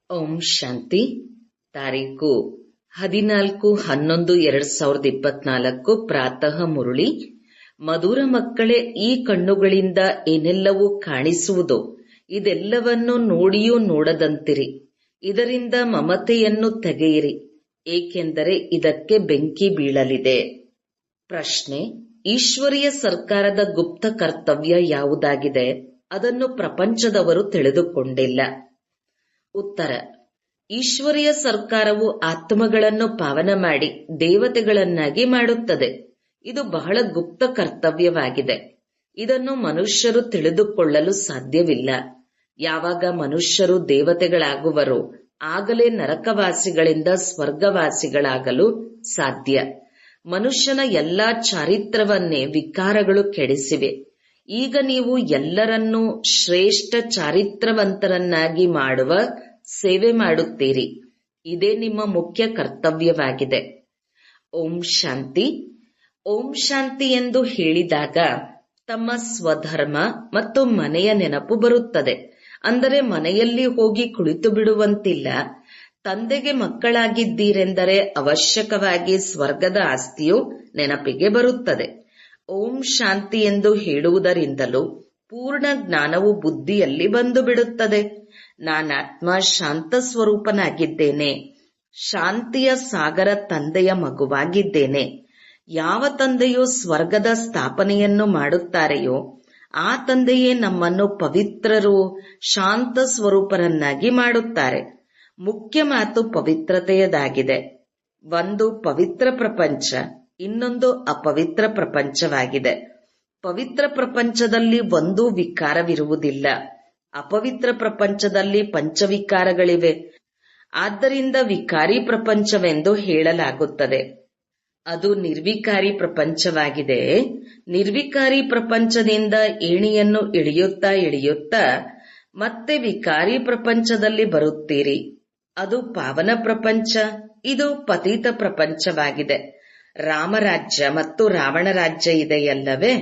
ಓಂ ಶಾಂತಿ. ತಾರೀಕು 14/11/2024 ಪ್ರಾತಃ ಮುರುಳಿ. ಮಧುರ ಮಕ್ಕಳೇ, ಈ ಕಣ್ಣುಗಳಿಂದ ಏನೆಲ್ಲವೂ ಕಾಣಿಸುವುದೋ ಇದೆಲ್ಲವನ್ನೂ ನೋಡಿಯೂ ನೋಡದಂತಿರಿ. ಇದರಿಂದ ಮಮತೆಯನ್ನು ತೆಗೆಯಿರಿ, ಏಕೆಂದರೆ ಇದಕ್ಕೆ ಬೆಂಕಿ ಬೀಳಲಿದೆ. ಪ್ರಶ್ನೆ: ಈಶ್ವರೀಯ ಸರ್ಕಾರದ ಗುಪ್ತ ಕರ್ತವ್ಯ ಯಾವುದಾಗಿದೆ? ಅದನ್ನು ಪ್ರಪಂಚದವರು ತಿಳಿದುಕೊಂಡಿಲ್ಲ. ಉತ್ತರ: ಈಶ್ವರೀಯ ಸರ್ಕಾರವು ಆತ್ಮಗಳನ್ನು ಪಾವನ ಮಾಡಿ ದೇವತೆಗಳನ್ನಾಗಿ ಮಾಡುತ್ತದೆ. ಇದು ಬಹಳ ಗುಪ್ತ ಕರ್ತವ್ಯವಾಗಿದೆ. ಇದನ್ನು ಮನುಷ್ಯರು ತಿಳಿದುಕೊಳ್ಳಲು ಸಾಧ್ಯವಿಲ್ಲ. ಯಾವಾಗ ಮನುಷ್ಯರು ದೇವತೆಗಳಾಗುವರೋ ಆಗಲೇ ನರಕವಾಸಿಗಳಿಂದ ಸ್ವರ್ಗವಾಸಿಗಳಾಗಲು ಸಾಧ್ಯ. ಮನುಷ್ಯನ ಎಲ್ಲಾ ಚಾರಿತ್ರವನ್ನೇ ವಿಕಾರಗಳು ಕೆಡಿಸಿವೆ. ಈಗ ನೀವು ಎಲ್ಲರನ್ನೂ ಶ್ರೇಷ್ಠ ಚಾರಿತ್ರವಂತರನ್ನಾಗಿ ಮಾಡುವ ಸೇವೆ ಮಾಡುತ್ತೀರಿ. ಇದೇ ನಿಮ್ಮ ಮುಖ್ಯ ಕರ್ತವ್ಯವಾಗಿದೆ. ಓಂ ಶಾಂತಿ. ಓಂ ಶಾಂತಿ ಎಂದು ಹೇಳಿದಾಗ ತಮ್ಮ ಸ್ವಧರ್ಮ ಮತ್ತು ಮನೆಯ ನೆನಪು ಬರುತ್ತದೆ. ಅಂದರೆ ಮನೆಯಲ್ಲಿ ಹೋಗಿ ಕುಳಿತು ಬಿಡುವಂತಿಲ್ಲ. ತಂದೆಗೆ ಮಕ್ಕಳಾಗಿದ್ದೀರೆಂದರೆ ಅವಶ್ಯಕವಾಗಿ ಸ್ವರ್ಗದ ಆಸ್ತಿಯು ನೆನಪಿಗೆ ಬರುತ್ತದೆ. ಓಂ ಶಾಂತಿ ಎಂದು ಹೇಳುವುದರಿಂದಲೂ ಪೂರ್ಣ ಜ್ಞಾನವು ಬುದ್ಧಿಯಲ್ಲಿ ಬಂದು ಬಿಡುತ್ತದೆ. ನಾನಾತ್ಮ ಶಾಂತ ಸ್ವರೂಪನಾಗಿದ್ದೇನೆ. ಶಾಂತಿಯ ಸಾಗರ ತಂದೆಯ ಮಗುವಾಗಿದ್ದೇನೆ. ಯಾವ ತಂದೆಯು ಸ್ವರ್ಗದ ಸ್ಥಾಪನೆಯನ್ನು ಮಾಡುತ್ತಾರೆಯೋ ಆ ತಂದೆಯೇ ನಮ್ಮನ್ನು ಪವಿತ್ರರು, ಶಾಂತ ಸ್ವರೂಪರನ್ನಾಗಿ ಮಾಡುತ್ತಾರೆ. ಮುಖ್ಯ ಮಾತು ಪವಿತ್ರತೆಯದಾಗಿದೆ. ಒಂದು ಪವಿತ್ರ ಪ್ರಪಂಚ, ಇನ್ನೊಂದು ಅಪವಿತ್ರ ಪ್ರಪಂಚವಾಗಿದೆ. ಪವಿತ್ರ ಪ್ರಪಂಚದಲ್ಲಿ ಒಂದೂ ವಿಕಾರವಿರುವುದಿಲ್ಲ. ಅಪವಿತ್ರ ಪ್ರಪಂಚದಲ್ಲಿ ಪಂಚವಿಕಾರಗಳಿವೆ. ಆದ್ದರಿಂದ ವಿಕಾರಿ ಪ್ರಪಂಚವೆಂದು ಹೇಳಲಾಗುತ್ತದೆ. ಅದು ನಿರ್ವಿಕಾರಿ ಪ್ರಪಂಚವಾಗಿದೆ. ನಿರ್ವಿಕಾರಿ ಪ್ರಪಂಚದಿಂದ ಏಣಿಯನ್ನು ಇಳಿಯುತ್ತಾ ಇಳಿಯುತ್ತಾ ಮತ್ತೆ ವಿಕಾರಿ ಪ್ರಪಂಚದಲ್ಲಿ ಬರುತ್ತೀರಿ. ಅದು ಪಾವನ ಪ್ರಪಂಚ, ಇದು ಪತಿತ ಪ್ರಪಂಚವಾಗಿದೆ. ರಾಮರಾಜ್ಯ ಮತ್ತು ರಾವಣ ರಾಜ್ಯ ಇದೆಯಲ್ಲವೇ?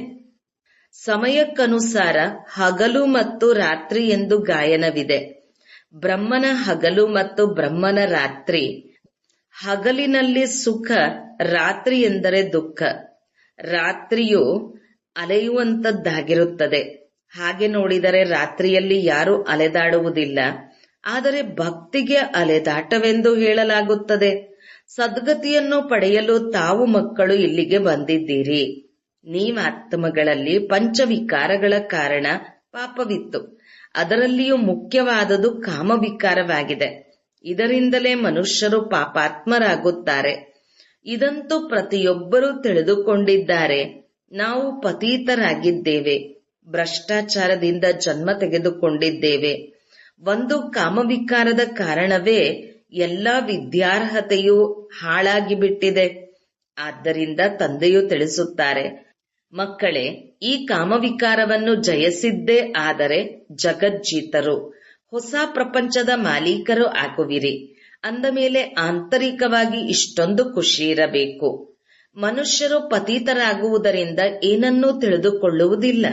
ಸಮಯಕ್ಕನುಸಾರ ಹಗಲು ಮತ್ತು ರಾತ್ರಿ ಎಂದು ಗಾಯನವಿದೆ. ಬ್ರಹ್ಮನ ಹಗಲು ಮತ್ತು ಬ್ರಹ್ಮನ ರಾತ್ರಿ. ಹಗಲಿನಲ್ಲಿ ಸುಖ, ರಾತ್ರಿ ಎಂದರೆ ದುಃಖ. ರಾತ್ರಿಯು ಅಲೆಯುವಂತದ್ದಾಗಿರುತ್ತದೆ. ಹಾಗೆ ನೋಡಿದರೆ ರಾತ್ರಿಯಲ್ಲಿ ಯಾರೂ ಅಲೆದಾಡುವುದಿಲ್ಲ. ಆದರೆ ಭಕ್ತಿಗೆ ಅಲೆದಾಟವೆಂದು ಹೇಳಲಾಗುತ್ತದೆ. ಸದ್ಗತಿಯನ್ನು ಪಡೆಯಲು ತಾವು ಮಕ್ಕಳು ಇಲ್ಲಿಗೆ ಬಂದಿದ್ದೀರಿ. ನೀವಾತ್ಮಗಳಲ್ಲಿ ಪಂಚವಿಕಾರಗಳ ಕಾರಣ ಪಾಪವಿತ್ತು. ಅದರಲ್ಲಿಯೂ ಮುಖ್ಯವಾದುದು ಕಾಮವಿಕಾರವಾಗಿದೆ. ಇದರಿಂದಲೇ ಮನುಷ್ಯರು ಪಾಪಾತ್ಮರಾಗುತ್ತಾರೆ. ಇದಂತೂ ಪ್ರತಿಯೊಬ್ಬರೂ ತಿಳಿದುಕೊಂಡಿದ್ದಾರೆ. ನಾವು ಪತೀತರಾಗಿದ್ದೇವೆ. ಭ್ರಷ್ಟಾಚಾರದಿಂದ ಜನ್ಮ ತೆಗೆದುಕೊಂಡಿದ್ದೇವೆ. ಒಂದು ಕಾಮವಿಕಾರದ ಕಾರಣವೇ ಎಲ್ಲ ವಿದ್ಯಾರ್ಹತೆಯೂ ಹಾಳಾಗಿಬಿಟ್ಟಿದೆ. ಆದ್ದರಿಂದ ತಂದೆಯು ತಿಳಿಸುತ್ತಾರೆ, ಮಕ್ಕಳೇ, ಈ ಕಾಮವಿಕಾರವನ್ನು ಜಯಿಸಿದ್ದೇ ಆದರೆ ಜಗಜ್ಜೀತರು, ಹೊಸ ಪ್ರಪಂಚದ ಮಾಲೀಕರು ಆಗುವಿರಿ. ಅಂದ ಮೇಲೆ ಆಂತರಿಕವಾಗಿ ಇಷ್ಟೊಂದು ಖುಷಿ ಇರಬೇಕು. ಮನುಷ್ಯರು ಪತೀತರಾಗುವುದರಿಂದ ಏನನ್ನೂ ತಿಳಿದುಕೊಳ್ಳುವುದಿಲ್ಲ.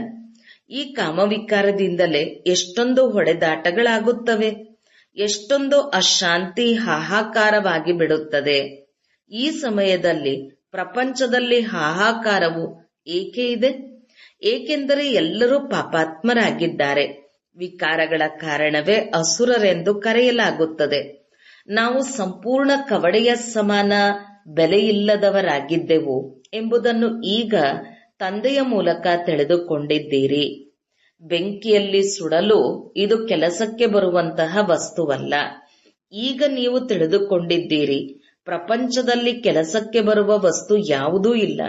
ಈ ಕಾಮವಿಕಾರದಿಂದಲೇ ಎಷ್ಟೊಂದು ಹೊಡೆದಾಟಗಳಾಗುತ್ತವೆ. ಎಷ್ಟೊಂದು ಅಶಾಂತಿ ಹಾಹಾಕಾರವಾಗಿ ಬಿಡುತ್ತದೆ. ಈ ಸಮಯದಲ್ಲಿ ಪ್ರಪಂಚದಲ್ಲಿ ಹಾಹಾಕಾರವು ಏಕೆ ಇದೆ? ಏಕೆಂದರೆ ಎಲ್ಲರೂ ಪಾಪಾತ್ಮರಾಗಿದ್ದಾರೆ. ವಿಕಾರಗಳ ಕಾರಣವೇ ಅಸುರರೆಂದು ಕರೆಯಲಾಗುತ್ತದೆ. ನಾವು ಸಂಪೂರ್ಣ ಕವಡೆಯ ಸಮಾನ ಬೆಲೆಯಿಲ್ಲದವರಾಗಿದ್ದೆವು ಎಂಬುದನ್ನು ಈಗ ತಂದೆಯ ಮೂಲಕ ತಿಳಿದುಕೊಂಡಿದ್ದೀರಿ. ಬೆಂಕಿಯಲ್ಲಿ ಸುಡಲು ಇದು ಕೆಲಸಕ್ಕೆ ಬರುವಂತಹ ವಸ್ತುವಲ್ಲ. ಈಗ ನೀವು ತಿಳಿದುಕೊಂಡಿದ್ದೀರಿ, ಪ್ರಪಂಚದಲ್ಲಿ ಕೆಲಸಕ್ಕೆ ಬರುವ ವಸ್ತು ಯಾವುದೂ ಇಲ್ಲ.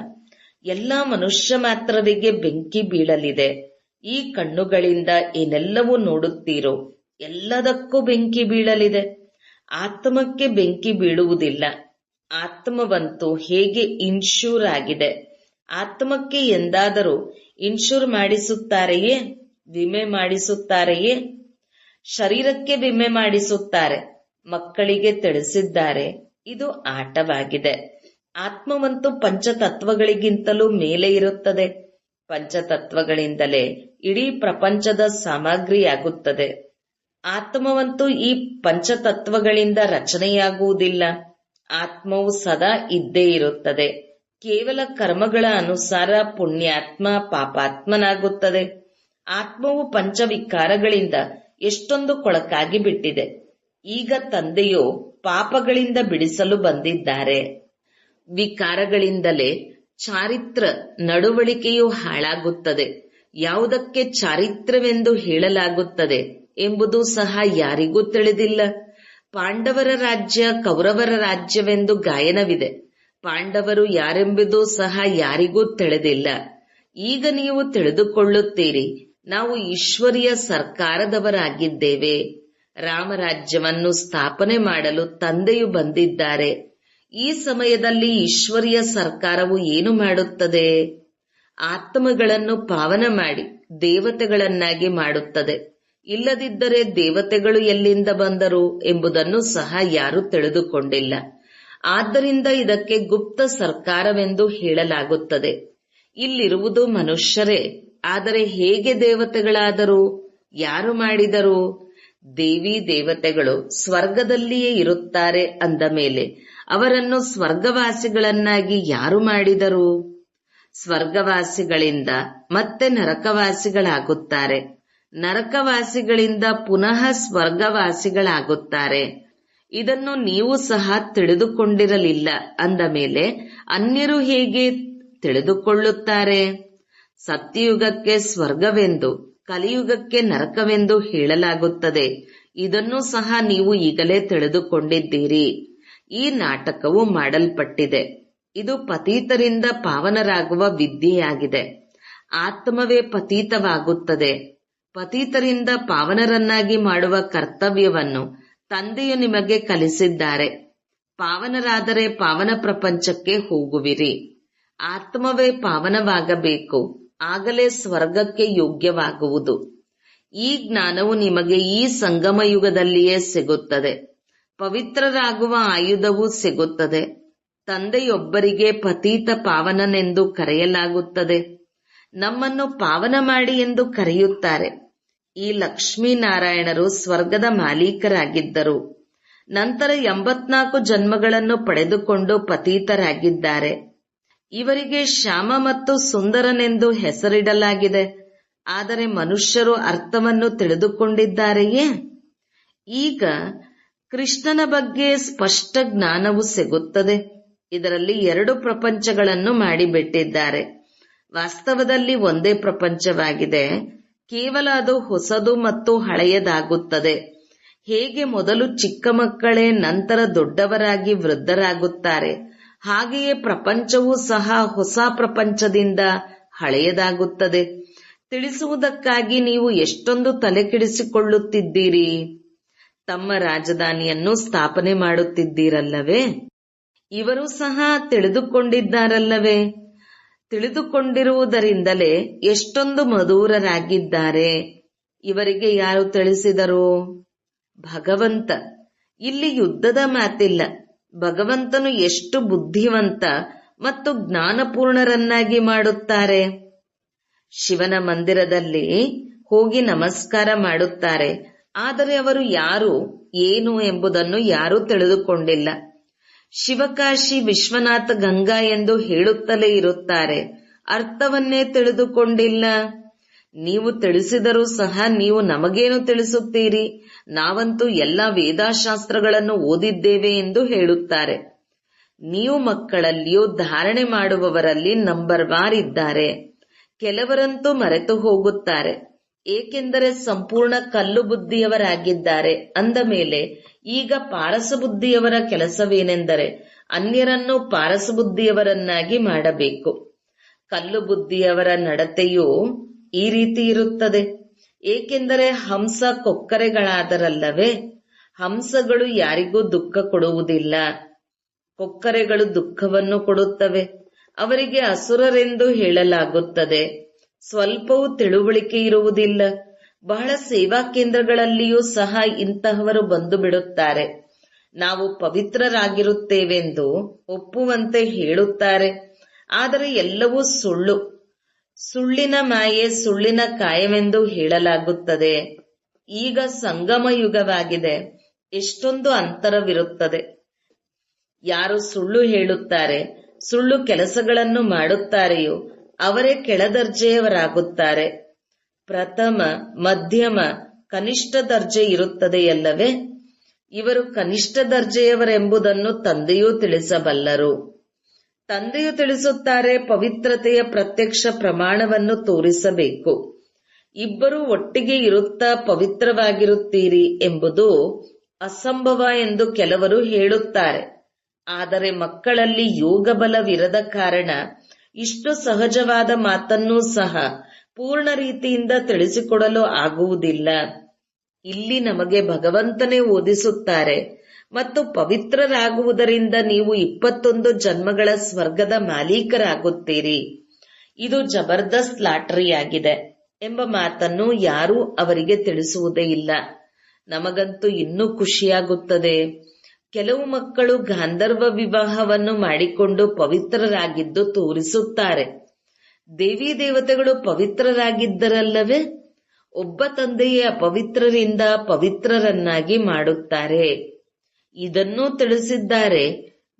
ಎಲ್ಲ ಮನುಷ್ಯ ಮಾತ್ರರಿಗೆ ಬೆಂಕಿ ಬೀಳಲಿದೆ. ಈ ಕಣ್ಣುಗಳಿಂದ ಏನೆಲ್ಲವೂ ನೋಡುತ್ತೀರೋ ಎಲ್ಲದಕ್ಕೂ ಬೆಂಕಿ ಬೀಳಲಿದೆ. ಆತ್ಮಕ್ಕೆ ಬೆಂಕಿ ಬೀಳುವುದಿಲ್ಲ. ಆತ್ಮವಂತೂ ಹೇಗೆ ಇನ್ಶೂರ್ ಆಗಿದೆ. ಆತ್ಮಕ್ಕೆ ಎಂದಾದರೂ ಇನ್ಶೂರ್ ಮಾಡಿಸುತ್ತಾರೆಯೇ? ವಿಮೆ ಮಾಡಿಸುತ್ತಾರೆಯೇ? ಶರೀರಕ್ಕೆ ವಿಮೆ ಮಾಡಿಸುತ್ತಾರೆ. ಮಕ್ಕಳಿಗೆ ತಿಳಿಸಿದ್ದಾರೆ, ಇದು ಆಟವಾಗಿದೆ. ಆತ್ಮವಂತೂ ಪಂಚತತ್ವಗಳಿಗಿಂತಲೂ ಮೇಲೆ ಇರುತ್ತದೆ. ಪಂಚತತ್ವಗಳಿಂದಲೇ ಇಡೀ ಪ್ರಪಂಚದ ಸಾಮಗ್ರಿಯಾಗುತ್ತದೆ. ಆತ್ಮವಂತೂ ಈ ಪಂಚತತ್ವಗಳಿಂದ ರಚನೆಯಾಗುವುದಿಲ್ಲ. ಆತ್ಮವು ಸದಾ ಇದ್ದೇ ಇರುತ್ತದೆ. ಕೇವಲ ಕರ್ಮಗಳ ಅನುಸಾರ ಪುಣ್ಯಾತ್ಮ ಪಾಪಾತ್ಮನಾಗುತ್ತದೆ. ಆತ್ಮವು ಪಂಚವಿಕಾರಗಳಿಂದ ಎಷ್ಟೊಂದು ಕೊಳಕಾಗಿ ಬಿಟ್ಟಿದೆ. ಈಗ ತಂದೆಯು ಪಾಪಗಳಿಂದ ಬಿಡಿಸಲು ಬಂದಿದ್ದಾರೆ. ವಿಕಾರಗಳಿಂದಲೇ ಚಾರಿತ್ರ ನಡವಳಿಕೆಯು ಹಾಳಾಗುತ್ತದೆ. ಯಾವುದಕ್ಕೆ ಚಾರಿತ್ರವೆಂದು ಹೇಳಲಾಗುತ್ತದೆ ಎಂಬುದು ಸಹ ಯಾರಿಗೂ ತಿಳಿದಿಲ್ಲ. ಪಾಂಡವರ ರಾಜ್ಯ ಕೌರವರ ರಾಜ್ಯವೆಂದು ಗಾಯನವಿದೆ. ಪಾಂಡವರು ಯಾರೆಂಬುದು ಸಹ ಯಾರಿಗೂ ತಿಳಿದಿಲ್ಲ. ಈಗ ನೀವು ತಿಳಿದುಕೊಳ್ಳುತ್ತೀರಿ, ನಾವು ಈಶ್ವರಿಯ ಸರ್ಕಾರದವರಾಗಿದ್ದೇವೆ. ರಾಮರಾಜ್ಯವನ್ನು ಸ್ಥಾಪನೆ ಮಾಡಲು ತಂದೆಯು ಬಂದಿದ್ದಾರೆ. ಈ ಸಮಯದಲ್ಲಿ ಈಶ್ವರಿಯ ಸರ್ಕಾರವು ಏನು ಮಾಡುತ್ತದೆ? ಆತ್ಮಗಳನ್ನು ಪಾವನ ಮಾಡಿ ದೇವತೆಗಳನ್ನಾಗಿ ಮಾಡುತ್ತದೆ. ಇಲ್ಲದಿದ್ದರೆ ದೇವತೆಗಳು ಎಲ್ಲಿಂದ ಬಂದರು ಎಂಬುದನ್ನು ಸಹ ಯಾರೂ ತಿಳಿದುಕೊಂಡಿಲ್ಲ. ಆದ್ದರಿಂದ ಇದಕ್ಕೆ ಗುಪ್ತ ಸರ್ಕಾರವೆಂದು ಹೇಳಲಾಗುತ್ತದೆ. ಇಲ್ಲಿರುವುದು ಮನುಷ್ಯರೇ, ಆದರೆ ಹೇಗೆ ದೇವತೆಗಳಾದರು? ಯಾರು ಮಾಡಿದರು? ದೇವಿ ದೇವತೆಗಳು ಸ್ವರ್ಗದಲ್ಲಿಯೇ ಇರುತ್ತಾರೆ ಅಂದ ಮೇಲೆ ಅವರನ್ನು ಸ್ವರ್ಗವಾಸಿಗಳನ್ನಾಗಿ ಯಾರು ಮಾಡಿದರು? ಸ್ವರ್ಗವಾಸಿಗಳಿಂದ ಮತ್ತೆ ನರಕವಾಸಿಗಳಾಗುತ್ತಾರೆ. ನರಕವಾಸಿಗಳಿಂದ ಪುನಃ ಸ್ವರ್ಗವಾಸಿಗಳಾಗುತ್ತಾರೆ. ಇದನ್ನು ನೀವು ಸಹ ತಿಳಿದುಕೊಂಡಿರಲಿಲ್ಲ ಅಂದ ಮೇಲೆ ಅನ್ಯರು ಹೇಗೆ ತಿಳಿದುಕೊಳ್ಳುತ್ತಾರೆ? ಸತ್ಯಯುಗಕ್ಕೆ ಸ್ವರ್ಗವೆಂದು, ಕಲಿಯುಗಕ್ಕೆ ನರಕವೆಂದು ಹೇಳಲಾಗುತ್ತದೆ. ಇದನ್ನು ಸಹ ನೀವು ಈಗಲೇ ತಿಳಿದುಕೊಂಡಿದ್ದೀರಿ. ಈ ನಾಟಕವು ಮಾಡಲ್ಪಟ್ಟಿದೆ. ಇದು ಪತೀತರಿಂದ ಪಾವನರಾಗುವ ವಿದ್ಯೆಯಾಗಿದೆ. ಆತ್ಮವೇ ಪತೀತವಾಗುತ್ತದೆ. ಪತೀತರಿಂದ ಪಾವನರನ್ನಾಗಿ ಮಾಡುವ ಕರ್ತವ್ಯವನ್ನು ತಂದೆಯು ನಿಮಗೆ ಕಲಿಸಿದ್ದಾರೆ. ಪಾವನರಾದರೆ ಪಾವನ ಪ್ರಪಂಚಕ್ಕೆ ಹೋಗುವಿರಿ. ಆತ್ಮವೇ ಪಾವನವಾಗಬೇಕು, ಆಗಲೇ ಸ್ವರ್ಗಕ್ಕೆ ಯೋಗ್ಯವಾಗುವುದು. ಈ ಜ್ಞಾನವು ನಿಮಗೆ ಈ ಸಂಗಮ ಯುಗದಲ್ಲಿಯೇ ಸಿಗುತ್ತದೆ. ಪವಿತ್ರರಾಗುವ ಆಯುಧವೂ ಸಿಗುತ್ತದೆ. ತಂದೆಯೊಬ್ಬರಿಗೆ ಪತೀತ ಪಾವನನೆಂದು ಕರೆಯಲಾಗುತ್ತದೆ. ನಮ್ಮನ್ನು ಪಾವನ ಮಾಡಿ ಎಂದು ಕರೆಯುತ್ತಾರೆ. ಈ ಲಕ್ಷ್ಮೀನಾರಾಯಣರು ಸ್ವರ್ಗದ ಮಾಲೀಕರಾಗಿದ್ದರು. ನಂತರ 84 ಜನ್ಮಗಳನ್ನು ಪಡೆದುಕೊಂಡು ಪತೀತರಾಗಿದ್ದಾರೆ. ಇವರಿಗೆ ಶ್ಯಾಮ ಮತ್ತು ಸುಂದರನೆಂದು ಹೆಸರಿಡಲಾಗಿದೆ. ಆದರೆ ಮನುಷ್ಯರು ಅರ್ಥವನ್ನು ತಿಳಿದುಕೊಂಡಿದ್ದಾರೆಯೇ? ಈಗ ಕೃಷ್ಣನ ಬಗ್ಗೆ ಸ್ಪಷ್ಟ ಜ್ಞಾನವು ಸಿಗುತ್ತದೆ. ಇದರಲ್ಲಿ 2 ಪ್ರಪಂಚಗಳನ್ನು ಮಾಡಿಬಿಟ್ಟಿದ್ದಾರೆ. ವಾಸ್ತವದಲ್ಲಿ ಒಂದೇ ಪ್ರಪಂಚವಾಗಿದೆ. ಕೇವಲ ಅದು ಹೊಸದು ಮತ್ತು ಹಳೆಯದಾಗುತ್ತದೆ. ಹೇಗೆ ಮೊದಲು ಚಿಕ್ಕ ಮಕ್ಕಳೇ ನಂತರ ದೊಡ್ಡವರಾಗಿ ವೃದ್ಧರಾಗುತ್ತಾರೆ, ಹಾಗೆಯೇ ಪ್ರಪಂಚವೂ ಸಹ ಹೊಸ ಪ್ರಪಂಚದಿಂದ ಹಳೆಯದಾಗುತ್ತದೆ. ತಿಳಿಸುವುದಕ್ಕಾಗಿ ನೀವು ಎಷ್ಟೊಂದು ತಲೆಕೆಡಿಸಿಕೊಳ್ಳುತ್ತಿದ್ದೀರಿ. ತಮ್ಮ ರಾಜಧಾನಿಯನ್ನು ಸ್ಥಾಪನೆ ಮಾಡುತ್ತಿದ್ದೀರಲ್ಲವೇ? ಇವರು ಸಹ ತಿಳಿದುಕೊಂಡಿದ್ದಾರಲ್ಲವೇ? ತಿಳಿದುಕೊಂಡಿರುವುದರಿಂದಲೇ ಎಷ್ಟೊಂದು ಮಧುರರಾಗಿದ್ದಾರೆ. ಇವರಿಗೆ ಯಾರು ತಿಳಿಸಿದರು? ಭಗವಂತ. ಇಲ್ಲಿ ಯುದ್ಧದ ಮಾತಿಲ್ಲ. ಭಗವಂತನು ಎಷ್ಟು ಬುದ್ಧಿವಂತ ಮತ್ತು ಜ್ಞಾನಪೂರ್ಣರನ್ನಾಗಿ ಮಾಡುತ್ತಾರೆ. ಶಿವನ ಮಂದಿರದಲ್ಲಿ ಹೋಗಿ ನಮಸ್ಕಾರ ಮಾಡುತ್ತಾರೆ. ಆದರೆ ಅವರು ಯಾರು ಏನು ಎಂಬುದನ್ನು ಯಾರೂ ತಿಳಿದುಕೊಂಡಿಲ್ಲ. ಶಿವಕಾಶಿ ವಿಶ್ವನಾಥ ಗಂಗಾ ಎಂದು ಹೇಳುತ್ತಲೇ ಇರುತ್ತಾರೆ. ಅರ್ಥವನ್ನೇ ತಿಳಿದುಕೊಂಡಿಲ್ಲ. ನೀವು ತಿಳಿಸಿದರೂ ಸಹ ನೀವು ನಮಗೇನು ತಿಳಿಸುತ್ತೀರಿ, ನಾವಂತೂ ಎಲ್ಲ ವೇದಾಶಾಸ್ತ್ರಗಳನ್ನು ಓದಿದ್ದೇವೆ ಎಂದು ಹೇಳುತ್ತಾರೆ. ನೀವು ಮಕ್ಕಳಲ್ಲಿಯೂ ಧಾರಣೆ ಮಾಡುವವರಲ್ಲಿ ನಂಬರ್ 1 ಇದ್ದಾರೆ. ಕೆಲವರಂತೂ ಮರೆತು ಹೋಗುತ್ತಾರೆ. ಏಕೆಂದರೆ ಸಂಪೂರ್ಣ ಕಲ್ಲು ಬುದ್ಧಿಯವರಾಗಿದ್ದಾರೆ ಅಂದ ಮೇಲೆ ಈಗ ಪಾರಸಬುದ್ಧಿಯವರ ಕೆಲಸವೇನೆಂದರೆ ಅನ್ಯರನ್ನು ಪಾರಸಬುದ್ಧಿಯವರನ್ನಾಗಿ ಮಾಡಬೇಕು. ಕಲ್ಲು ಬುದ್ಧಿಯವರ ನಡತೆಯು ಈ ರೀತಿ ಇರುತ್ತದೆ. ಏಕೆಂದರೆ ಹಂಸ ಕೊಕ್ಕರೆಗಳಾದರಲ್ಲವೇ? ಹಂಸಗಳು ಯಾರಿಗೂ ದುಃಖ ಕೊಡುವುದಿಲ್ಲ. ಕೊಕ್ಕರೆಗಳು ದುಃಖವನ್ನು ಕೊಡುತ್ತವೆ. ಅವರಿಗೆ ಅಸುರರೆಂದು ಹೇಳಲಾಗುತ್ತದೆ. ಸ್ವಲ್ಪವೂ ತಿಳುವಳಿಕೆ ಇರುವುದಿಲ್ಲ. ಬಹಳ ಸೇವಾ ಕೇಂದ್ರಗಳಲ್ಲಿಯೂ ಸಹ ಇಂತಹವರು ಬಂದು ಬಿಡುತ್ತಾರೆ. ನಾವು ಪವಿತ್ರರಾಗಿರುತ್ತೇವೆಂದು ಒಪ್ಪುವಂತೆ ಹೇಳುತ್ತಾರೆ. ಆದರೆ ಎಲ್ಲವೂ ಸುಳ್ಳು. ಸುಳ್ಳಿನ ಮಾಯೆ, ಸುಳ್ಳಿನ ಕಾಯವೆಂದು ಹೇಳಲಾಗುತ್ತದೆ. ಈಗ ಸಂಗಮ ಯುಗವಾಗಿದೆ. ಎಷ್ಟೊಂದು ಅಂತರವಿರುತ್ತದೆ. ಯಾರು ಸುಳ್ಳು ಹೇಳುತ್ತಾರೆ, ಸುಳ್ಳು ಕೆಲಸಗಳನ್ನು ಮಾಡುತ್ತಾರೆಯೋ ಅವರೇ ಕೆಳದರ್ಜೆಯವರಾಗುತ್ತಾರೆ. ಪ್ರಥಮ, ಮಧ್ಯಮ, ಕನಿಷ್ಠ ದರ್ಜೆ ಇರುತ್ತದೆಯಲ್ಲವೇ? ಇವರು ಕನಿಷ್ಠ ದರ್ಜೆಯವರೆಂಬುದನ್ನು ತಂದೆಯೂ ತಿಳಿಸಬಲ್ಲರು. ತಂದೆಯು ತಿಳಿಸುತ್ತಾರೆ, ಪವಿತ್ರತೆಯ ಪ್ರತ್ಯಕ್ಷ ಪ್ರಮಾಣವನ್ನು ತೋರಿಸಬೇಕು. ಇಬ್ಬರು ಒಟ್ಟಿಗೆ ಇರುತ್ತಾ ಪವಿತ್ರವಾಗಿರುತ್ತೀರಿ ಎಂಬುದು ಅಸಂಭವ ಎಂದು ಕೆಲವರು ಹೇಳುತ್ತಾರೆ. ಆದರೆ ಮಕ್ಕಳಲ್ಲಿ ಯೋಗಬಲವಿರದ ಕಾರಣ ಇಷ್ಟು ಸಹಜವಾದ ಮಾತನ್ನೂ ಸಹ ಪೂರ್ಣ ರೀತಿಯಿಂದ ತಿಳಿಸಿಕೊಡಲು ಆಗುವುದಿಲ್ಲ. ಇಲ್ಲಿ ನಮಗೆ ಭಗವಂತನೇ ಓದಿಸುತ್ತಾರೆ, ಮತ್ತು ಪವಿತ್ರರಾಗುವುದರಿಂದ ನೀವು 21 ಜನ್ಮಗಳ ಸ್ವರ್ಗದ ಮಾಲೀಕರಾಗುತ್ತೀರಿ. ಇದು ಜಬರ್ದಸ್ತ್ ಲಾಟರಿಯಾಗಿದೆ ಎಂಬ ಮಾತನ್ನು ಯಾರೂ ಅವರಿಗೆ ತಿಳಿಸುವುದೇ ಇಲ್ಲ. ನಮಗಂತೂ ಇನ್ನೂ ಖುಷಿಯಾಗುತ್ತದೆ. ಕೆಲವು ಮಕ್ಕಳು ಗಾಂಧರ್ವ ವಿವಾಹವನ್ನು ಮಾಡಿಕೊಂಡು ಪವಿತ್ರರಾಗಿದ್ದು ತೋರಿಸುತ್ತಾರೆ. ದೇವಿ ದೇವತೆಗಳು ಪವಿತ್ರರಾಗಿದ್ದರಲ್ಲವೇ? ಒಬ್ಬ ತಂದೆಯೇ ಅಪವಿತ್ರರಿಂದ ಪವಿತ್ರರನ್ನಾಗಿ ಮಾಡುತ್ತಾರೆ. ಇದನ್ನೂ ತಿಳಿಸಿದ್ದಾರೆ.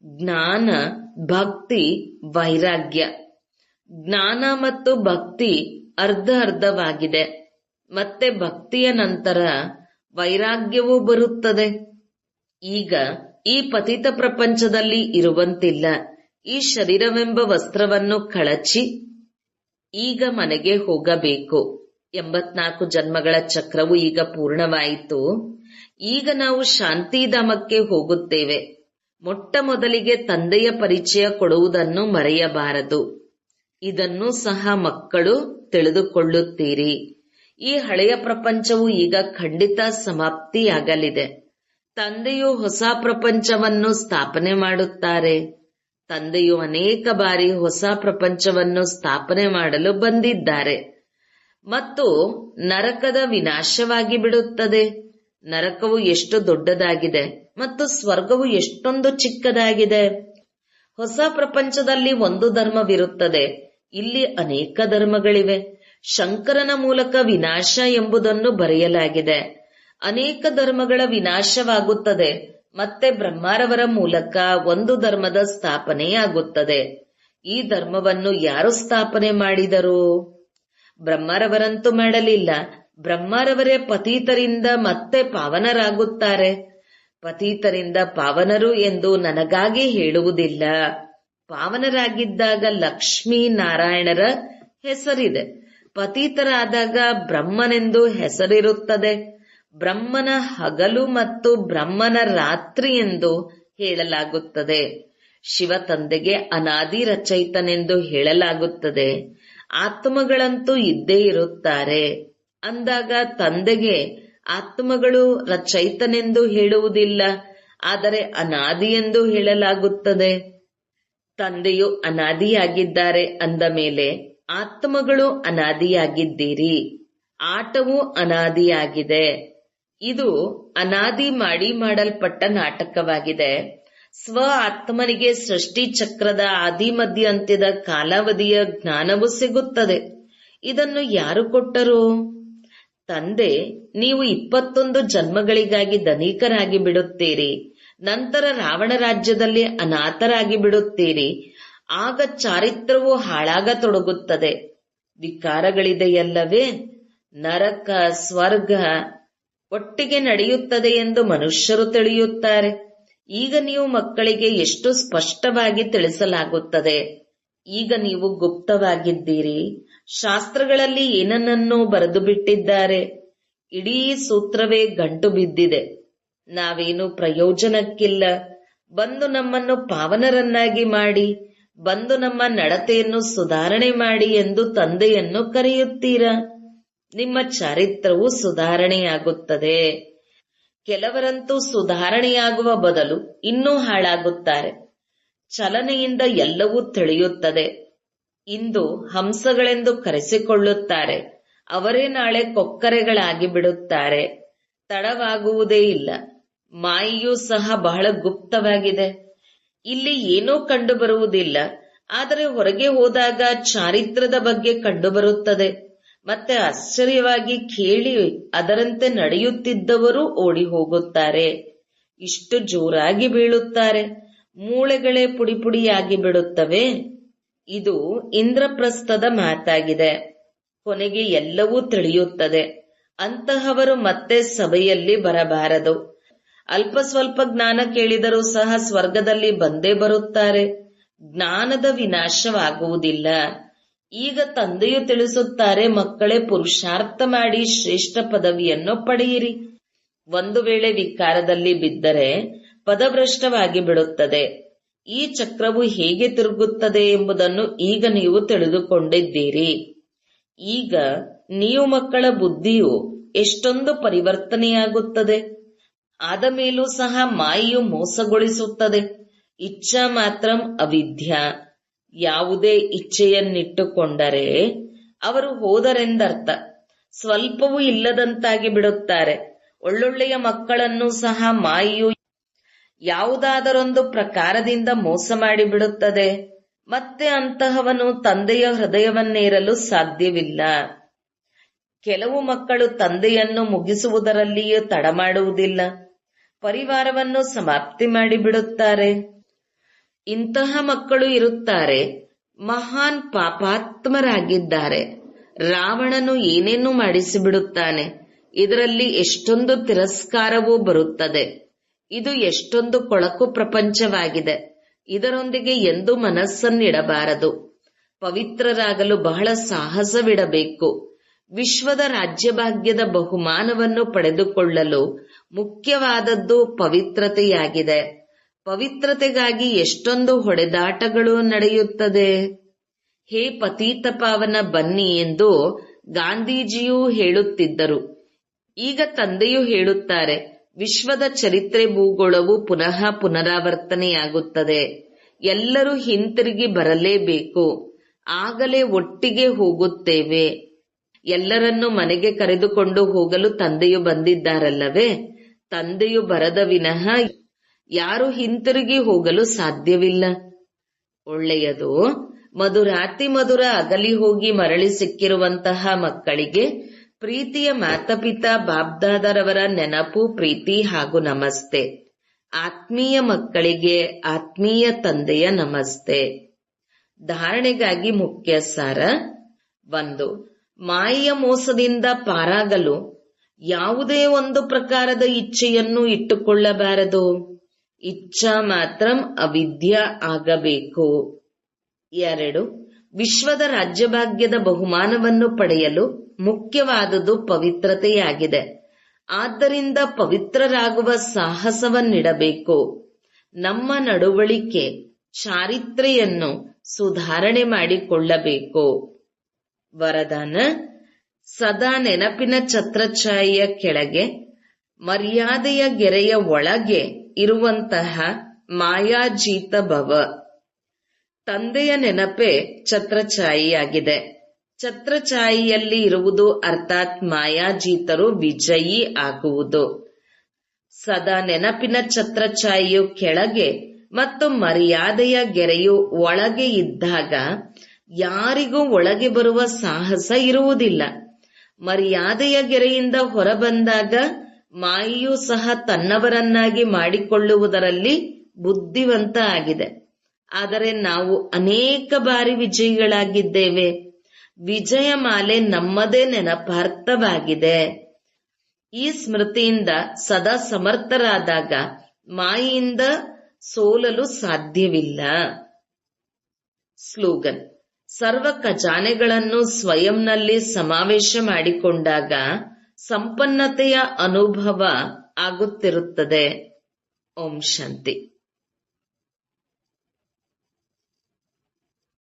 ಜ್ಞಾನ, ಭಕ್ತಿ, ವೈರಾಗ್ಯ. ಜ್ಞಾನ ಮತ್ತು ಭಕ್ತಿ ಅರ್ಧ ಅರ್ಧವಾಗಿದೆ. ಮತ್ತೆ ಭಕ್ತಿಯ ನಂತರ ವೈರಾಗ್ಯವೂ ಬರುತ್ತದೆ. ಈಗ ಈ ಪತಿತ ಪ್ರಪಂಚದಲ್ಲಿ ಇರುವಂತಿಲ್ಲ. ಈ ಶರೀರವೆಂಬ ವಸ್ತ್ರವನ್ನು ಕಳಚಿ ಈಗ ಮನೆಗೆ ಹೋಗಬೇಕು. 84 ಜನ್ಮಗಳ ಚಕ್ರವು ಈಗ ಪೂರ್ಣವಾಯಿತು. ಈಗ ನಾವು ಶಾಂತಿಧಾಮಕ್ಕೆ ಹೋಗುತ್ತೇವೆ. ಮೊಟ್ಟ ಮೊದಲಿಗೆ ತಂದೆಯ ಪರಿಚಯ ಕೊಡುವುದನ್ನು ಮರೆಯಬಾರದು. ಇದನ್ನು ಸಹ ಮಕ್ಕಳು ತಿಳಿದುಕೊಳ್ಳುತ್ತೀರಿ. ಈ ಹಳೆಯ ಪ್ರಪಂಚವು ಈಗ ಖಂಡಿತ ಸಮಾಪ್ತಿಯಾಗಲಿದೆ. ತಂದೆಯು ಹೊಸ ಪ್ರಪಂಚವನ್ನು ಸ್ಥಾಪನೆ ಮಾಡುತ್ತಾರೆ. ತಂದೆಯು ಅನೇಕ ಬಾರಿ ಹೊಸ ಪ್ರಪಂಚವನ್ನು ಸ್ಥಾಪನೆ ಮಾಡಲು ಬಂದಿದ್ದಾರೆ. ಮತ್ತು ನರಕದ ವಿನಾಶವಾಗಿ ಬಿಡುತ್ತದೆ. ನರಕವು ಎಷ್ಟು ದೊಡ್ಡದಾಗಿದೆ ಮತ್ತು ಸ್ವರ್ಗವು ಎಷ್ಟೊಂದು ಚಿಕ್ಕದಾಗಿದೆ. ಹೊಸ ಪ್ರಪಂಚದಲ್ಲಿ ಒಂದು ಧರ್ಮವಿರುತ್ತದೆ. ಇಲ್ಲಿ ಅನೇಕ ಧರ್ಮಗಳಿವೆ. ಶಂಕರನ ಮೂಲಕ ವಿನಾಶ ಎಂಬುದನ್ನು ಬರೆಯಲಾಗಿದೆ. ಅನೇಕ ಧರ್ಮಗಳ ವಿನಾಶವಾಗುತ್ತದೆ. ಮತ್ತೆ ಬ್ರಹ್ಮರವರ ಮೂಲಕ ಒಂದು ಧರ್ಮದ ಸ್ಥಾಪನೆಯಾಗುತ್ತದೆ. ಈ ಧರ್ಮವನ್ನು ಯಾರು ಸ್ಥಾಪನೆ ಮಾಡಿದರು? ಬ್ರಹ್ಮರವರಂತೂ ಮಾಡಲಿಲ್ಲ. ಬ್ರಹ್ಮರವರೇ ಪತೀತರಿಂದ ಮತ್ತೆ ಪಾವನರಾಗುತ್ತಾರೆ. ಪತೀತರಿಂದ ಪಾವನರು ಎಂದು ನನಗಾಗಿ ಹೇಳುವುದಿಲ್ಲ. ಪಾವನರಾಗಿದ್ದಾಗ ಲಕ್ಷ್ಮೀ ನಾರಾಯಣರ ಹೆಸರಿದೆ. ಪತೀತರಾದಾಗ ಬ್ರಹ್ಮನೆಂದು ಹೆಸರಿರುತ್ತದೆ. ಬ್ರಹ್ಮನ ಹಗಲು ಮತ್ತು ಬ್ರಹ್ಮನ ರಾತ್ರಿ ಎಂದು ಹೇಳಲಾಗುತ್ತದೆ. ಶಿವ ತಂದೆಗೆ ಅನಾದಿ ರಚಯಿತನೆಂದು ಹೇಳಲಾಗುತ್ತದೆ. ಆತ್ಮಗಳಂತೂ ಇದ್ದೇ ಇರುತ್ತಾರೆ. ಅಂದಾಗ ತಂದೆಗೆ ಆತ್ಮಗಳು ರಚಯಿತನೆಂದು ಹೇಳುವುದಿಲ್ಲ, ಆದರೆ ಅನಾದಿ ಎಂದು ಹೇಳಲಾಗುತ್ತದೆ. ತಂದೆಯು ಅನಾದಿಯಾಗಿದ್ದಾರೆ ಅಂದ ಮೇಲೆ ಆತ್ಮಗಳು ಅನಾದಿಯಾಗಿದ್ದೀರಿ. ಆಟವು ಅನಾದಿಯಾಗಿದೆ. ಇದು ಅನಾದಿ ಮಾಡಲ್ಪಟ್ಟ ನಾಟಕವಾಗಿದೆ. ಸ್ವ ಆತ್ಮನಿಗೆ ಸೃಷ್ಟಿ ಚಕ್ರದ ಆದಿ ಮಧ್ಯ ಅಂತ್ಯದ ಕಾಲಾವಧಿಯ ಜ್ಞಾನವು ಸಿಗುತ್ತದೆ. ಇದನ್ನು ಯಾರು ಕೊಟ್ಟರು? ತಂದೆ, ನೀವು 21 ಜನ್ಮಗಳಿಗಾಗಿ ಧನಿಕರಾಗಿ ಬಿಡುತ್ತೀರಿ. ನಂತರ ರಾವಣ ರಾಜ್ಯದಲ್ಲಿ ಅನಾಥರಾಗಿ ಬಿಡುತ್ತೀರಿ. ಆಗ ಚಾರಿತ್ರವು ಹಾಳಾಗತೊಡಗುತ್ತದೆ. ವಿಕಾರಗಳಿದೆಯಲ್ಲವೇ? ನರಕ, ಸ್ವರ್ಗ ಒಟ್ಟಿಗೆ ನಡೆಯುತ್ತದೆ ಎಂದು ಮನುಷ್ಯರು ತಿಳಿಯುತ್ತಾರೆ. ಈಗ ನೀವು ಮಕ್ಕಳಿಗೆ ಎಷ್ಟು ಸ್ಪಷ್ಟವಾಗಿ ತಿಳಿಸಲಾಗುತ್ತದೆ. ಈಗ ನೀವು ಗುಪ್ತವಾಗಿದ್ದೀರಿ. ಶಾಸ್ತ್ರಗಳಲ್ಲಿ ಏನನ್ನೋ ಬರೆದು ಬಿಟ್ಟಿದ್ದಾರೆ. ಇಡೀ ಸೂತ್ರವೇ ಗಂಟು ಬಿದ್ದಿದೆ. ನಾವೇನು ಪ್ರಯೋಜನಕ್ಕಿಲ್ಲ. ಬಂದು ನಮ್ಮನ್ನು ಪಾವನರನ್ನಾಗಿ ಮಾಡಿ, ಬಂದು ನಮ್ಮ ನಡತೆಯನ್ನು ಸುಧಾರಣೆ ಮಾಡಿ ಎಂದು ತಂದೆಯನ್ನು ಕರೆಯುತ್ತೀರಾ? ನಿಮ್ಮ ಚಾರಿತ್ರವು ಸುಧಾರಣೆಯಾಗುತ್ತದೆ. ಕೆಲವರಂತೂ ಸುಧಾರಣೆಯಾಗುವ ಬದಲು ಇನ್ನೂ ಹಾಳಾಗುತ್ತಾರೆ. ಚಲನೆಯಿಂದ ಎಲ್ಲವೂ ತಿಳಿಯುತ್ತದೆ. ಇಂದು ಹಂಸಗಳೆಂದು ಕರೆಸಿಕೊಳ್ಳುತ್ತಾರೆ. ಅವರೇ ನಾಳೆ ಕೊಕ್ಕರೆಗಳಾಗಿ ಬಿಡುತ್ತಾರೆ. ತಡವಾಗುವುದೇ ಇಲ್ಲ. ಮಾಯೆಯೂ ಸಹ ಬಹಳ ಗುಪ್ತವಾಗಿದೆ. ಇಲ್ಲಿ ಏನೂ ಕಂಡುಬರುವುದಿಲ್ಲ. ಆದರೆ ಹೊರಗೆ ಹೋದಾಗ ಚಾರಿತ್ರದ ಬಗ್ಗೆ ಕಂಡುಬರುತ್ತದೆ. ಮತ್ತೆ ಆಶ್ಚರ್ಯವಾಗಿ ಕೇಳಿ ಅದರಂತೆ ನಡೆಯುತ್ತಿದ್ದವರು ಓಡಿ ಹೋಗುತ್ತಾರೆ. ಇಷ್ಟು ಜೋರಾಗಿ ಬೀಳುತ್ತಾರೆ, ಮೂಳೆಗಳೇ ಪುಡಿ ಪುಡಿಯಾಗಿ ಬಿಡುತ್ತವೆ. ಇದು ಇಂದ್ರಪ್ರಸ್ಥದ ಮಾತಾಗಿದೆ. ಕೊನೆಗೆ ಎಲ್ಲವೂ ತಿಳಿಯುತ್ತದೆ. ಅಂತಹವರು ಮತ್ತೆ ಸಭೆಯಲ್ಲಿ ಬರಬಾರದು. ಅಲ್ಪ ಸ್ವಲ್ಪ ಜ್ಞಾನ ಕೇಳಿದರೂ ಸಹ ಸ್ವರ್ಗದಲ್ಲಿ ಬಂದೇ ಬರುತ್ತಾರೆ. ಜ್ಞಾನದ ವಿನಾಶವಾಗುವುದಿಲ್ಲ. ಈಗ ತಂದೆಯು ತಿಳಿಸುತ್ತಾರೆ, ಮಕ್ಕಳೇ ಪುರುಷಾರ್ಥ ಮಾಡಿ ಶ್ರೇಷ್ಠ ಪದವಿಯನ್ನು ಪಡೆಯಿರಿ. ಒಂದು ವೇಳೆ ವಿಕಾರದಲ್ಲಿ ಬಿದ್ದರೆ ಪದಭ್ರಷ್ಟವಾಗಿ ಬಿಡುತ್ತದೆ. ಈ ಚಕ್ರವು ಹೇಗೆ ತಿರುಗುತ್ತದೆ ಎಂಬುದನ್ನು ಈಗ ನೀವು ತಿಳಿದುಕೊಂಡಿದ್ದೀರಿ. ಈಗ ನೀವು ಮಕ್ಕಳ ಬುದ್ಧಿಯು ಎಷ್ಟೊಂದು ಪರಿವರ್ತನೆಯಾಗುತ್ತದೆ. ಆದ ಮೇಲೂ ಸಹ ಮಾಯೆಯು ಮೋಸಗೊಳಿಸುತ್ತದೆ. ಇಚ್ಛಾ ಮಾತ್ರ ಅವಿದ್ಯ. ಯಾವುದೇ ಇಚ್ಛೆಯನ್ನಿಟ್ಟುಕೊಂಡರೆ ಅವರು ಹೋದರೆಂದರ್ಥ. ಸ್ವಲ್ಪವೂ ಇಲ್ಲದಂತಾಗಿ ಬಿಡುತ್ತಾರೆ. ಒಳ್ಳೊಳ್ಳೆಯ ಮಕ್ಕಳನ್ನು ಸಹ ಮಾಯೆಯು ಯಾವುದಾದರೊಂದು ಪ್ರಕಾರದಿಂದ ಮೋಸ ಮಾಡಿಬಿಡುತ್ತದೆ. ಮತ್ತೆ ಅಂತಹವನು ತಂದೆಯ ಹೃದಯವನ್ನೇರಲು ಸಾಧ್ಯವಿಲ್ಲ. ಕೆಲವು ಮಕ್ಕಳು ತಂದೆಯನ್ನು ಮುಗಿಸುವುದರಲ್ಲಿಯೂ ತಡ ಮಾಡುವುದಿಲ್ಲ, ಪರಿವಾರವನ್ನು ಸಮಾಪ್ತಿ ಮಾಡಿಬಿಡುತ್ತಾರೆ. ಇಂತಹ ಮಕ್ಕಳು ಇರುತ್ತಾರೆ. ಮಹಾನ್ ಪಾಪಾತ್ಮರಾಗಿದ್ದಾರೆ. ರಾವಣನು ಏನೇನು ಮಾಡಿಸಿಬಿಡುತ್ತಾನೆ. ಇದರಲ್ಲಿ ಎಷ್ಟೊಂದು ತಿರಸ್ಕಾರವೂ ಬರುತ್ತದೆ. ಇದು ಎಷ್ಟೊಂದು ಕೊಳಕು ಪ್ರಪಂಚವಾಗಿದೆ. ಇದರೊಂದಿಗೆ ಎಂದೂ ಮನಸ್ಸನ್ನಿಡಬಾರದು. ಪವಿತ್ರರಾಗಲು ಬಹಳ ಸಾಹಸವಿಡಬೇಕು. ವಿಶ್ವದ ರಾಜ್ಯಭಾಗ್ಯದ ಬಹುಮಾನವನ್ನು ಪಡೆದುಕೊಳ್ಳಲು ಮುಖ್ಯವಾದದ್ದು ಪವಿತ್ರತೆಯಾಗಿದೆ. ಪವಿತ್ರತೆಗಾಗಿ ಎಷ್ಟೊಂದು ಹೊಡೆದಾಟಗಳು ನಡೆಯುತ್ತದೆ. ಹೇ ಪತೀತ ಪಾವನ ಬನ್ನಿ ಎಂದು ಗಾಂಧೀಜಿಯೂ ಹೇಳುತ್ತಿದ್ದರು. ಈಗ ತಂದೆಯು ಹೇಳುತ್ತಾರೆ, ವಿಶ್ವದ ಚರಿತ್ರೆ ಭೂಗೋಳವು ಪುನಃ ಪುನರಾವರ್ತನೆಯಾಗುತ್ತದೆ. ಎಲ್ಲರೂ ಹಿಂತಿರುಗಿ ಬರಲೇಬೇಕು. ಆಗಲೇ ಒಟ್ಟಿಗೆ ಹೋಗುತ್ತೇವೆ. ಎಲ್ಲರನ್ನೂ ಮನೆಗೆ ಕರೆದುಕೊಂಡು ಹೋಗಲು ತಂದೆಯು ಬಂದಿದ್ದಾರಲ್ಲವೇ. ತಂದೆಯು ಬರದ ವಿನಃ ಯಾರು ಹಿಂತಿರುಗಿ ಹೋಗಲು ಸಾಧ್ಯವಿಲ್ಲ. ಒಳ್ಳೆಯದು. ಮಧುರಾತಿ ಮಧುರ ಅಗಲಿ ಹೋಗಿ ಮರಳಿ ಸಿಕ್ಕಿರುವಂತಹ ಮಕ್ಕಳಿಗೆ ಪ್ರೀತಿಯ ಮಾತಾಪಿತಾ ಬಾಬ್ದಾದರವರ ನೆನಪು, ಪ್ರೀತಿ ಹಾಗೂ ನಮಸ್ತೆ. ಆತ್ಮೀಯ ಮಕ್ಕಳಿಗೆ ಆತ್ಮೀಯ ತಂದೆಯ ನಮಸ್ತೆ. ಧಾರಣೆಗಾಗಿ ಮುಖ್ಯ ಸಾರ. 1. ಮಾಯೆಯ ಮೋಸದಿಂದ ಪಾರಾಗಲು ಯಾವುದೇ ಒಂದು ಪ್ರಕಾರದ ಇಚ್ಛೆಯನ್ನು ಇಟ್ಟುಕೊಳ್ಳಬಾರದು. ಇಚ್ಛಾ ಮಾತ್ರ ಅವಿದ್ಯ ಆಗಬೇಕು. 2. ವಿಶ್ವದ ರಾಜ್ಯಭಾಗ್ಯದ ಬಹುಮಾನವನ್ನು ಪಡೆಯಲು ಮುಖ್ಯವಾದುದು ಪವಿತ್ರತೆಯಾಗಿದೆ. ಆದ್ದರಿಂದ ಪವಿತ್ರರಾಗುವ ಸಾಹಸವನ್ನಿಡಬೇಕು. ನಮ್ಮ ನಡವಳಿಕೆ ಚಾರಿತ್ರೆಯನ್ನು ಸುಧಾರಣೆ ಮಾಡಿಕೊಳ್ಳಬೇಕು. ವರದಾನ: ಸದಾ ನೆನಪಿನ ಛತ್ರಛಾಯೆಯ ಕೆಳಗೆ, ಮರ್ಯಾದೆಯ ಗೆರೆಯ ಒಳಗೆ ಇರುವಂತಹ ಮಾಯಾಜೀತ ಭವ. ತಂದೆಯ ನೆನಪೇ ಛತ್ರಛಾಯೆಯಾಗಿದೆ. ಛತ್ರಛಾಯೆಯಲ್ಲಿ ಇರುವುದು ಅರ್ಥಾತ್ ಮಾಯಾಜೀತರು ವಿಜಯೀ ಆಗುವುದು. ಸದಾ ನೆನಪಿನ ಛತ್ರಛಾಯೆಯು ಕೆಳಗೆ ಮತ್ತು ಮರ್ಯಾದೆಯ ಗೆರೆಯು ಒಳಗೆ ಇದ್ದಾಗ ಯಾರಿಗೂ ಒಳಗೆ ಬರುವ ಸಾಹಸ ಇರುವುದಿಲ್ಲ. ಮರ್ಯಾದೆಯ ಗೆರೆಯಿಂದ ಹೊರಬಂದಾಗ ಮಾಯೆಯೂ ಸಹ ತನ್ನವರನ್ನಾಗಿ ಮಾಡಿಕೊಳ್ಳುವುದರಲ್ಲಿ ಬುದ್ಧಿವಂತ ಆಗಿದೆ. ಆದರೆ ನಾವು ಅನೇಕ ಬಾರಿ ವಿಜಯಿಗಳಾಗಿದ್ದೇವೆ. ವಿಜಯ ಮಾಲೆ ನಮ್ಮದೇ ನೆನಪಾರ್ಥವಾಗಿದೆ. ಈ ಸ್ಮೃತಿಯಿಂದ ಸದಾ ಸಮರ್ಥರಾದಾಗ ಮಾಯೆಯಿಂದ ಸೋಲಲು ಸಾಧ್ಯವಿಲ್ಲ. ಸ್ಲೋಗನ್: ಸರ್ವ ಖಜಾನೆಗಳನ್ನು ಸ್ವಯಂನಲ್ಲಿ ಸಮಾವೇಶ ಮಾಡಿಕೊಂಡಾಗ ಸಂಪನ್ನತೆಯ ಅನುಭವ ಆಗುತ್ತಿರುತ್ತದೆ. ಓಂ ಶಾಂತಿ.